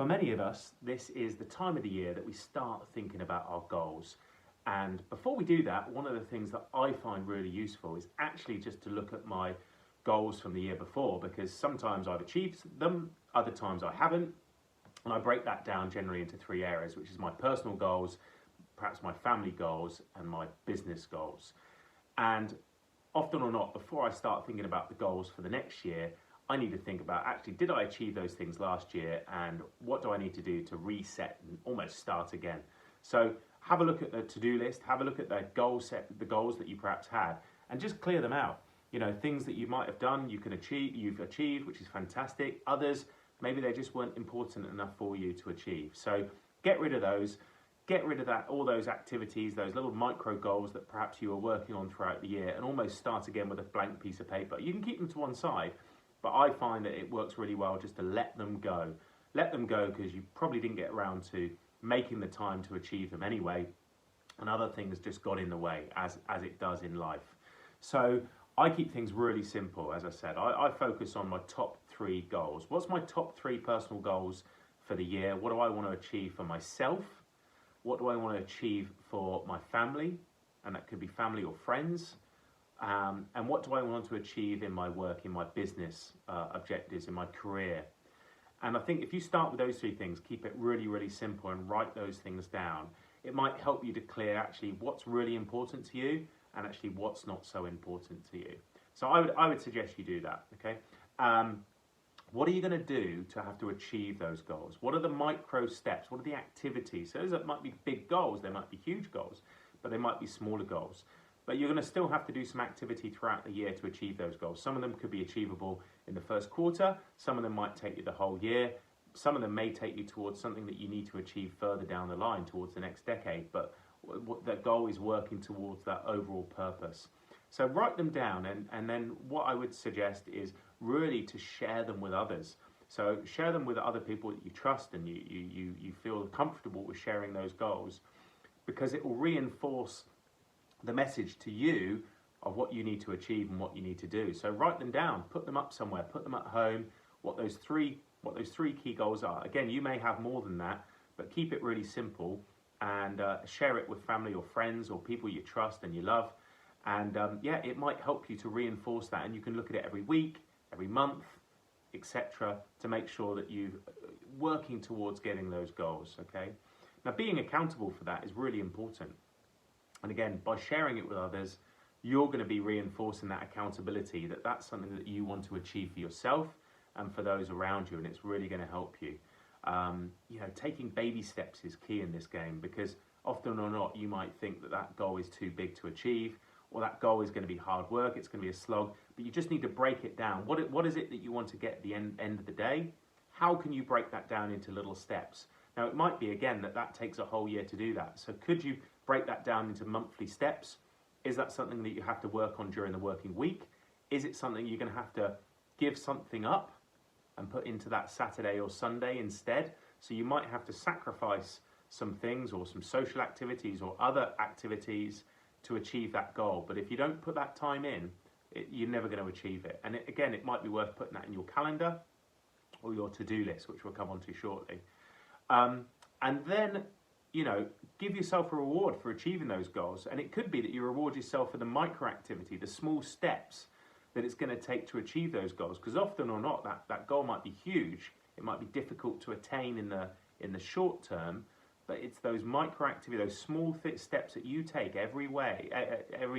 For many of us, this is the time of the year that we start thinking about our goals. And before we do that, one of the things that I find really useful is actually just to look at my goals from the year before, because sometimes I've achieved them, other times I haven't. And I break that down generally into three areas, which is my personal goals, perhaps my family goals, and my business goals. And often or not, before I start thinking about the goals for the next year, I need to think about, actually, did I achieve those things last year, and what do I need to do to reset and almost start again? So have a look at the to-do list, have a look at the goal set, the goals that you perhaps had, and just clear them out. You know, things that you might have done, you've achieved, which is fantastic. Others, maybe they just weren't important enough for you to achieve. So get rid of those. Get rid of that, all those activities, those little micro goals that perhaps you were working on throughout the year, and almost start again with a blank piece of paper. You can keep them to one side, but I find that it works really well just to let them go. Let them go because you probably didn't get around to making the time to achieve them anyway, and other things just got in the way, as it does in life. So I keep things really simple. As I said, I focus on my top three goals. What's my top three personal goals for the year? What do I want to achieve for myself? What do I want to achieve for my family? And that could be family or friends. And what do I want to achieve in my work, in my business objectives, in my career? And I think if you start with those three things, keep it really, really simple and write those things down, it might help you to clear actually what's really important to you and actually what's not so important to you. So I would suggest you do that, okay? What are you going to do to have to achieve those goals? What are the micro steps? What are the activities? So those might be big goals, they might be huge goals, but they might be smaller goals. But you're going to still have to do some activity throughout the year to achieve those goals. Some of them could be achievable in the first quarter. Some of them might take you the whole year. Some of them may take you towards something that you need to achieve further down the line, towards the next decade. But the goal is working towards that overall purpose. So write them down, and then what I would suggest is really to share them with others. So share them with other people that you trust and you feel comfortable with sharing those goals, because it will reinforce the message to you of what you need to achieve and what you need to do. So write them down, put them up somewhere, put them at home, what those three key goals are. Again, you may have more than that, but keep it really simple and share it with family or friends or people you trust and you love. And yeah, it might help you to reinforce that, and you can look at it every week, every month, etc., to make sure that you're working towards getting those goals, okay? Now, being accountable for that is really important. And again, by sharing it with others, you're going to be reinforcing that accountability, that that's something that you want to achieve for yourself and for those around you, and it's really going to help you. You know, taking baby steps is key in this game, because often or not, you might think that that goal is too big to achieve, or that goal is going to be hard work, it's going to be a slog, but you just need to break it down. What is it that you want to get at the end of the day? How can you break that down into little steps? Now, it might be, again, that takes a whole year to do that. So could you break that down into monthly steps? Is that something that you have to work on during the working week? Is it something you're going to have to give something up and put into that Saturday or Sunday instead? So you might have to sacrifice some things or some social activities or other activities to achieve that goal. But if you don't put that time in, you're never going to achieve it. And again, it might be worth putting that in your calendar or your to-do list, which we'll come on to shortly. And then, you know, give yourself a reward for achieving those goals. And it could be that you reward yourself for the micro activity, the small steps that it's going to take to achieve those goals. Because often or not, that goal might be huge. It might be difficult to attain in the short term, but it's those micro activities, those small steps that you take every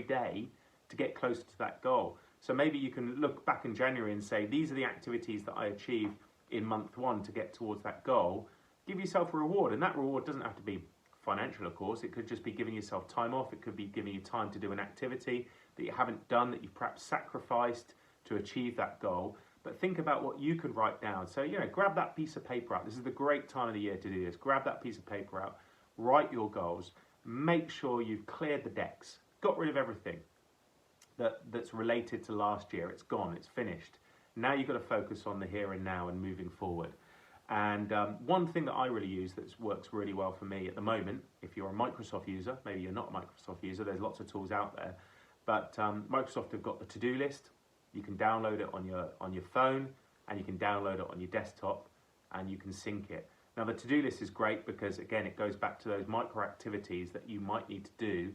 day to get closer to that goal. So maybe you can look back in January and say, these are the activities that I achieved in month one to get towards that goal. Give yourself a reward, and that reward doesn't have to be financial, of course. It could just be giving yourself time off. It could be giving you time to do an activity that you haven't done, that you've perhaps sacrificed to achieve that goal. But think about what you could write down. So, you know, grab that piece of paper out. This is the great time of the year to do this. Grab that piece of paper out, write your goals, make sure you've cleared the decks, got rid of everything that's related to last year. It's gone, it's finished. Now you've got to focus on the here and now and moving forward. And one thing that I really use that works really well for me at the moment, if you're a Microsoft user, maybe you're not a Microsoft user, there's lots of tools out there, but Microsoft have got the to-do list. You can download it on your phone, and you can download it on your desktop, and you can sync it. Now the to-do list is great because again it goes back to those micro activities that you might need to do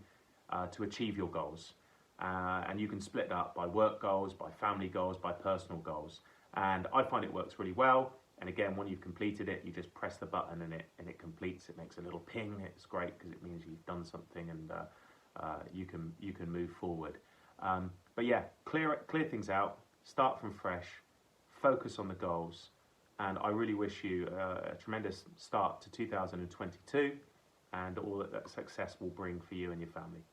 to achieve your goals. And you can split it up by work goals, by family goals, by personal goals. And I find it works really well. And again, when you've completed it, you just press the button and it completes. It makes a little ping. It's great because it means you've done something and you can move forward. But yeah, clear things out. Start from fresh. Focus on the goals. And I really wish you a tremendous start to 2022 and all that success will bring for you and your family.